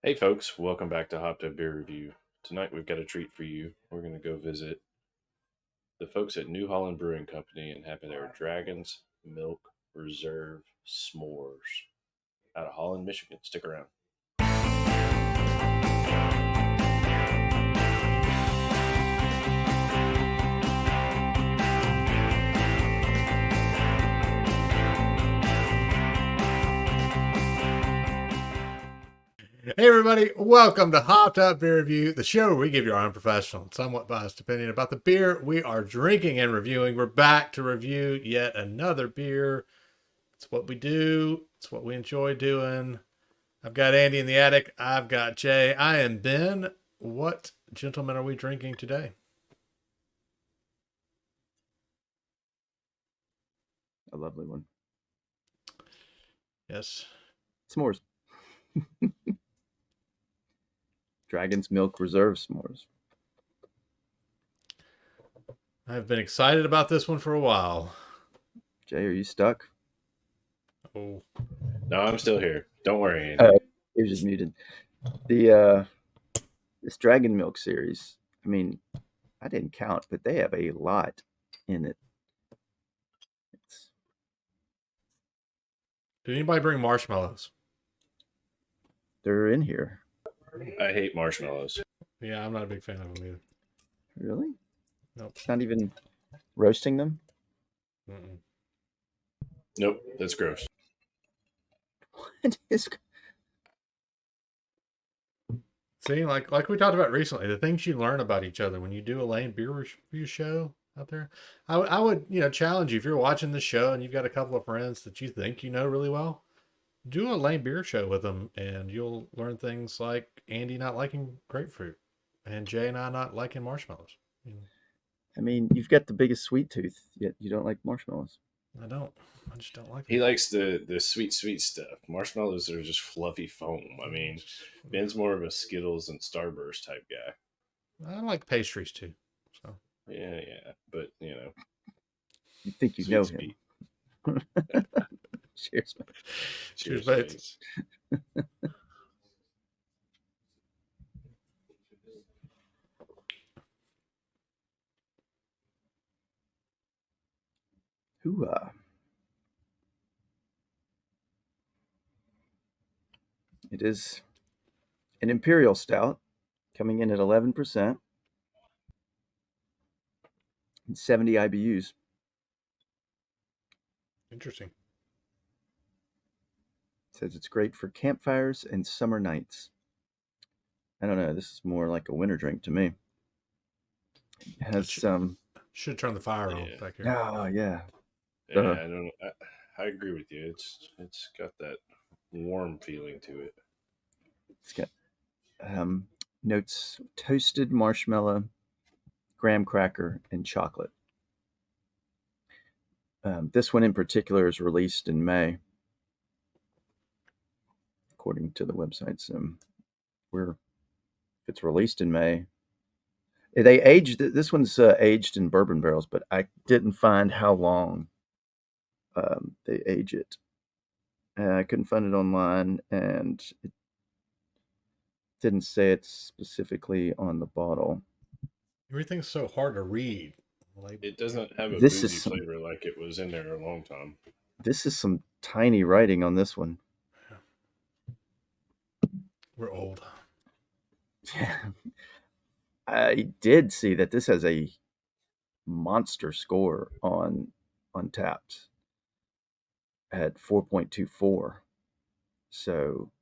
Hey folks, welcome back to Hopped Up Beer Review. Tonight we've got a treat for you. We're going to go visit the folks at New Holland Brewing Company and have their Dragon's Milk Reserve S'mores out of Holland, Michigan. Stick around. Hey everybody, welcome to Hopped Up Beer Review, the show where we give you our unprofessional, somewhat biased opinion about the beer we are drinking and reviewing. We're back to review yet another beer. It's what we do. It's what we enjoy doing. I've got Andy in the attic. I've got Jay. I am Ben. What gentlemen are we drinking today? A lovely one. Yes. S'mores. Dragon's Milk Reserve S'mores. I've been excited about this one for a while. Jay, are you stuck? Oh, No, I'm still here. Don't worry, Andy. You're just muted. The this Dragon Milk series, I mean, I didn't count, but they have a lot in it. did anybody bring marshmallows? They're in here. I hate marshmallows. Yeah, I'm not a big fan of them either. Really? Nope. It's not even roasting them? Mm-mm. Nope, that's gross. What is... See, like we talked about recently, the things you learn about each other when you do a lane beer review show out there. I would challenge you if you're watching the show and you've got a couple of friends that you think you know really well, do a lane beer show with them, and you'll learn things like Andy not liking grapefruit and Jay and I not liking marshmallows. I mean, you've got the biggest sweet tooth, yet you don't like marshmallows. I don't. I just don't like them. He likes the sweet stuff. Marshmallows are just fluffy foam. I mean, Ben's more of a Skittles and Starburst type guy. I like pastries too. So Yeah, but You think you sweet, know sweet. him. Cheers, man. Cheers, mates. Hoo-ah. It is an Imperial Stout coming in at 11% and 70 IBUs. Interesting. It says it's great for campfires and summer nights. I don't know. This is more like a winter drink to me. It has some. Should turn the fire on back here. Oh yeah. Yeah, I don't. I agree with you. It's got that warm feeling to it. It's got notes: toasted marshmallow, graham cracker, and chocolate. This one in particular is released in May, according to the website. So if it's released in May, they aged. This one's aged in bourbon barrels, but I didn't find how long they age it. I couldn't find it online, and it didn't say it specifically on the bottle. Everything's so hard to read. It doesn't have a boozy flavor like it was in there a long time. This is some tiny writing on this one. We're old. Yeah. I did see that this has a monster score on Untapped at 4.24. So,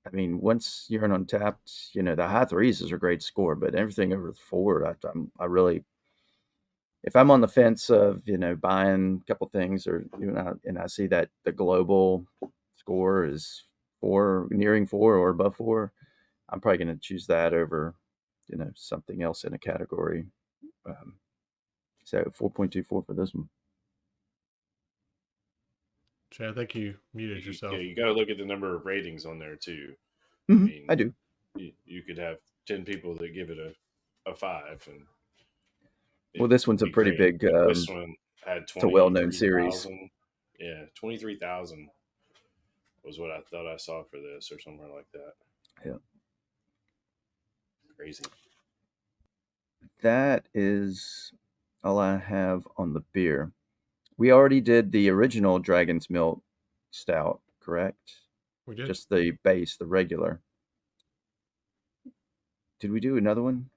I mean, once you're on Untapped, the high threes is a great score, but everything over 4, I really, if I'm on the fence of, buying a couple things or, and I see that the global score is 4, nearing 4 or above 4, I'm probably going to choose that over, something else in a category. So 4.24 for this one. Jay, I think you muted yourself. Yeah, you got to look at the number of ratings on there too. Mm-hmm. I mean, I do. You could have 10 people that give it a 5, and well, this one's a pretty big. This one had it's a well-known series. Yeah, 23,000 was what I thought I saw for this, or somewhere like that. Yeah. Crazy. That is all I have on the beer. We already did the original Dragon's Milk Stout, correct? We did. Just the base, the regular. Did we do another one?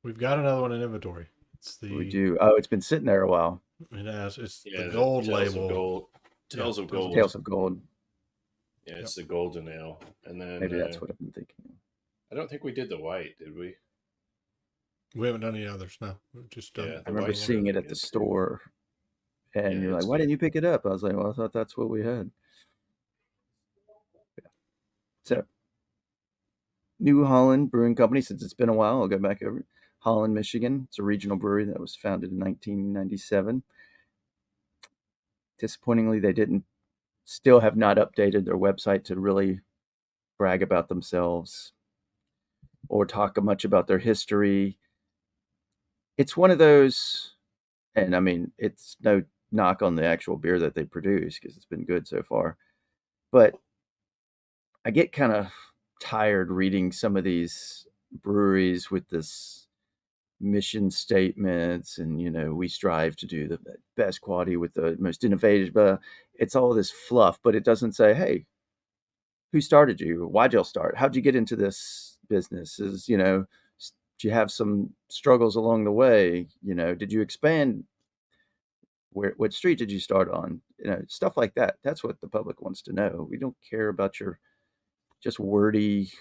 We've got another one in inventory. It's We the do. Oh, it's been sitting there a while. it has it's the Yeah, the gold Tales label. of Gold. Yeah, Tales of Tales of Gold. Tales of Gold. Yeah, it's the golden ale. And then Maybe that's what I've been thinking. I don't think we did the white, did we? We haven't done any others. No, we've just done. Yeah, I the remember white's seeing it really at the good, too. store, and Yeah, you're like, it's "Why didn't good. you pick it up?" I was like, "Well, I thought that's what we had." Yeah. So, New Holland Brewing Company. Since it's been a while, I'll go back over. Holland, Michigan. It's a regional brewery that was founded in 1997. Disappointingly, they still have not updated their website to really brag about themselves or talk much about their history. It's one of those, and I mean, it's no knock on the actual beer that they produce because it's been good so far. But I get kind of tired reading some of these breweries with this mission statements and, we strive to do the best quality with the most innovative, but it's all this fluff, but it doesn't say, hey, who started you? Why'd y'all start? How'd you get into this business? Did you have some struggles along the way? Did you expand? What street did you start on? Stuff like that. That's what the public wants to know. We don't care about your just wordy,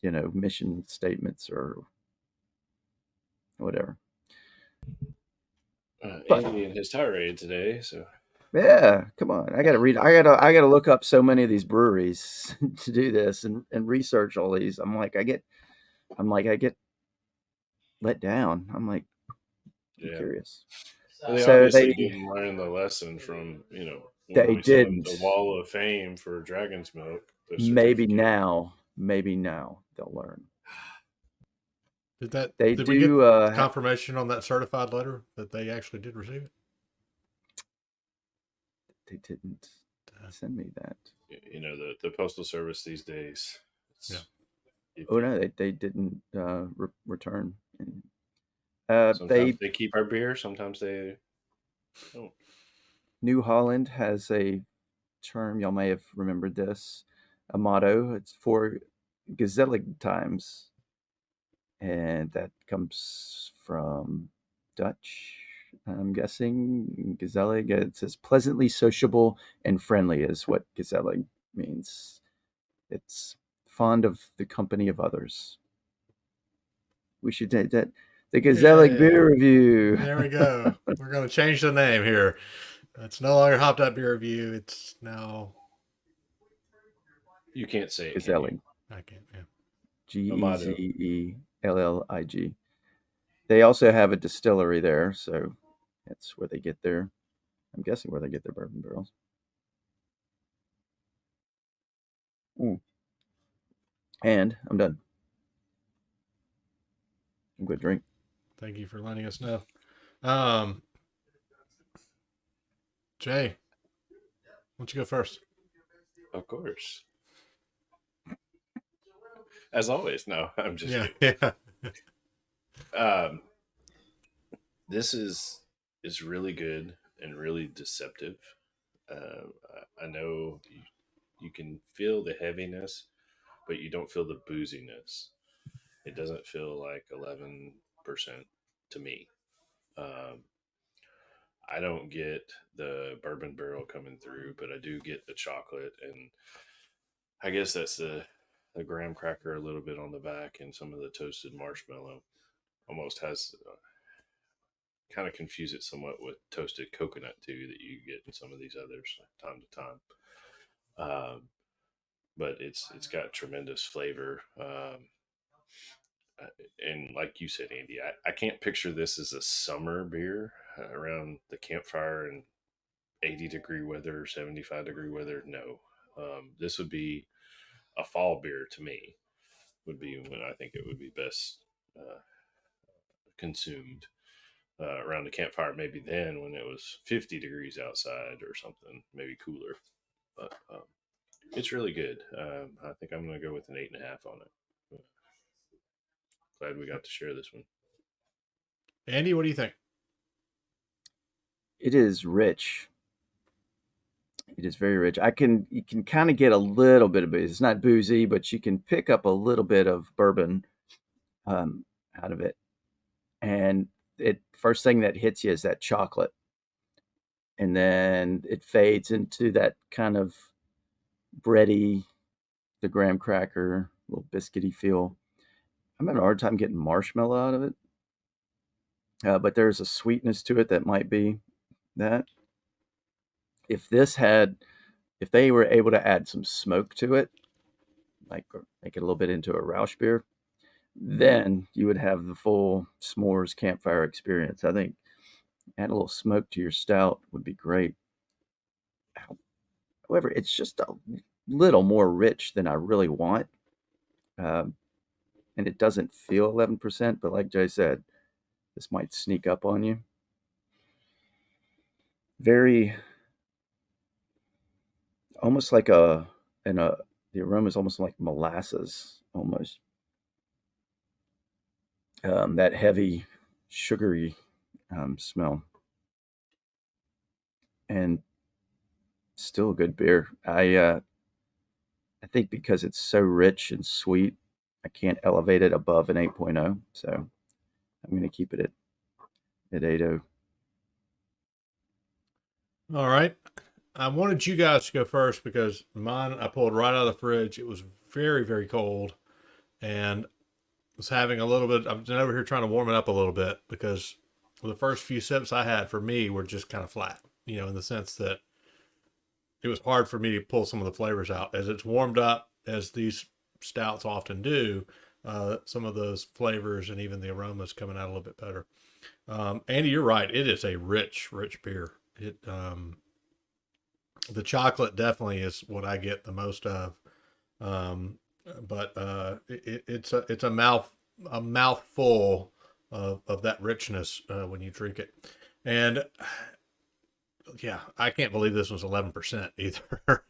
mission statements or whatever. But Andy in his tirade today, so yeah, come on. I gotta read. I gotta look up so many of these breweries to do this and research all these. I get let down. I'm yeah. curious. Well, they So obviously didn't learn the lesson from, when they we sent them didn't. the Wall of Fame for Dragon's Milk, the Maybe certificate. now they'll learn. They Did we get do. confirmation on that certified letter that they actually did receive it? They didn't send me that. The Postal Service these days. Yeah. Oh no, they didn't return. Sometimes they keep our beer, sometimes they don't. New Holland has a term, y'all may have remembered this, a motto. It's for gezellig times, and that comes from Dutch, I'm guessing. Gezellig. It says pleasantly sociable and friendly is what gezellig means. It's fond of the company of others. We should take that. The gezellig beer review. There we go. We're going to change the name here. It's no longer Hopped Up Beer Review. It's now You can't say it, can you? Gezellig. I can't. Yeah. Gezellig. They also have a distillery there, so that's where they get their. I'm guessing where they get their bourbon barrels. And I'm done. I'm going to drink. Thank you for letting us know. Jay, why don't you go first? Of course. As always. No, I'm just Yeah. This is really good and really deceptive. I know you can feel the heaviness, but you don't feel the booziness. It doesn't feel like 11% to me. Um, I don't get the bourbon barrel coming through, but I do get the chocolate, and I guess that's the graham cracker a little bit on the back, and some of the toasted marshmallow. Almost has kind of confuse it somewhat with toasted coconut too that you get in some of these others time to time. But it's got tremendous flavor. And like you said, Andy, I can't picture this as a summer beer around the campfire and 80-degree weather, 75-degree weather. No, this would be a fall beer to me. Would be when I think it would be best consumed around the campfire. Maybe then when it was 50 degrees outside or something, maybe cooler. But It's really good. I think I'm going to go with an 8.5 on it. Glad we got to share this one. Andy, what do you think? It is rich. It is very rich. You can kind of get a little bit of it. It's not boozy, but you can pick up a little bit of bourbon out of it. And it first thing that hits you is that chocolate. And then it fades into that kind of bready, the graham cracker, little biscuity feel. I'm having a hard time getting marshmallow out of it. But there's a sweetness to it that might be that. If they were able to add some smoke to it, like make it a little bit into a Rausch beer, then you would have the full s'mores campfire experience. I think add a little smoke to your stout would be great. However, it's just a little more rich than I really want. And it doesn't feel 11%, but like Jay said, this might sneak up on you. Very, almost like the aroma is almost like molasses, almost. That heavy, sugary smell. And still a good beer. I think because it's so rich and sweet, I can't elevate it above an 8.0. So I'm going to keep it at 8.0. All right. I wanted you guys to go first because mine I pulled right out of the fridge. It was very, very cold and was having a little bit. I'm over here trying to warm it up a little bit because the first few sips I had for me were just kind of flat, in the sense that it was hard for me to pull some of the flavors out. As it's warmed up, as these stouts often do, some of those flavors and even the aromas coming out a little bit better. Andy, you're right. It is a rich, rich beer. The chocolate definitely is what I get the most of. But it's a mouthful of that richness when you drink it. And yeah, I can't believe this was 11% either.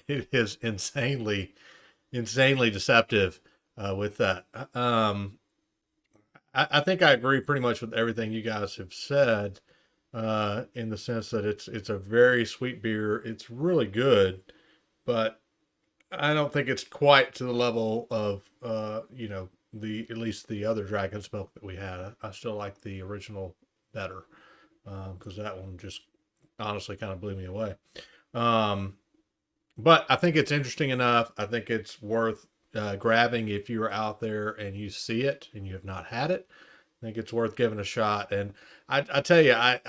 It is insanely deceptive with that. I think I agree pretty much with everything you guys have said, in the sense that it's a very sweet beer. It's really good, but I don't think it's quite to the level of at least the other Dragon's Milk that we had. I still like the original better, because that one just honestly kind of blew me away. But I think it's interesting enough. I think it's worth grabbing if you're out there and you see it and you have not had it. I think it's worth giving a shot. And I tell you, I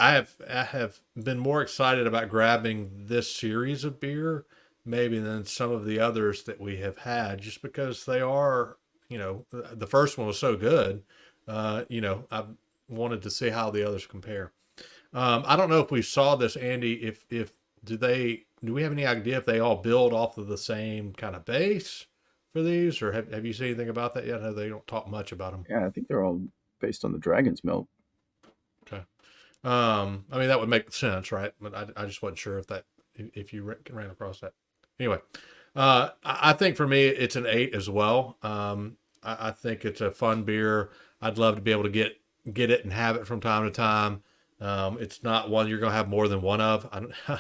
have been more excited about grabbing this series of beer maybe than some of the others that we have had, just because they are, the first one was so good. I wanted to see how the others compare. I don't know if we saw this, Andy. If do we have any idea if they all build off of the same kind of base for these, or have you seen anything about that yet? I know they don't talk much about them. Yeah, I think they're all based on the Dragon's Milk. Okay. I mean, that would make sense, right? But I just wasn't sure if you ran across that. Anyway, I think for me, it's an 8 as well. I think it's a fun beer. I'd love to be able to get it and have it from time to time. It's not one you're going to have more than one of,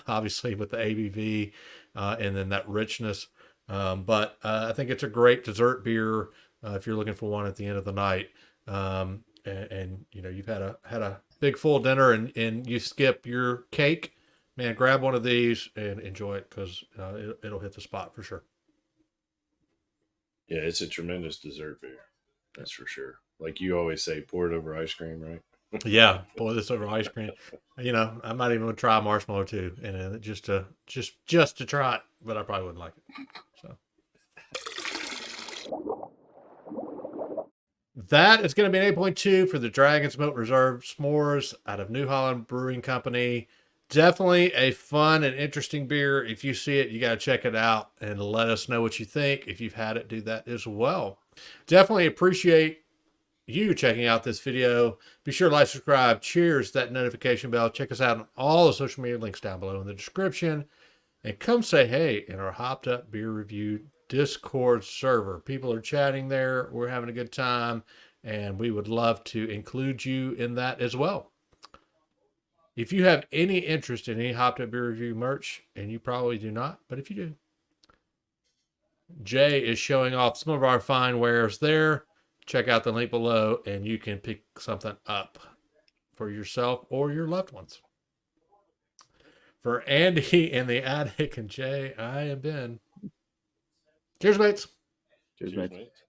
obviously with the ABV, and then that richness. But I think it's a great dessert beer if you're looking for one at the end of the night. And you've had a big full dinner and you skip your cake, man, grab one of these and enjoy it, because it'll hit the spot for sure. Yeah, it's a tremendous dessert beer. That's for sure. Like you always say, pour it over ice cream, right? Yeah, pour this over ice cream. I might even try marshmallow too, and just to try it, but I probably wouldn't like it. So that is going to be an 8.2 for the Dragon's Milk Reserve S'mores out of New Holland Brewing Company. Definitely a fun and interesting beer. If you see it, you got to check it out and let us know what you think. If you've had it, do that as well. Definitely appreciate you checking out this video. Be sure to like, subscribe, cheers, that notification bell. Check us out on all the social media links down below in the description. And come say hey in our Hopped Up Beer Review Discord server. People are chatting there. We're having a good time, and we would love to include you in that as well. If you have any interest in any Hopped Up Beer Review merch, and you probably do not, but if you do, Jay is showing off some of our fine wares there. Check out the link below, and you can pick something up for yourself or your loved ones. For Andy and the Attic and Jay, I am Ben. Cheers, mates. Cheers, Cheers, mates. mates.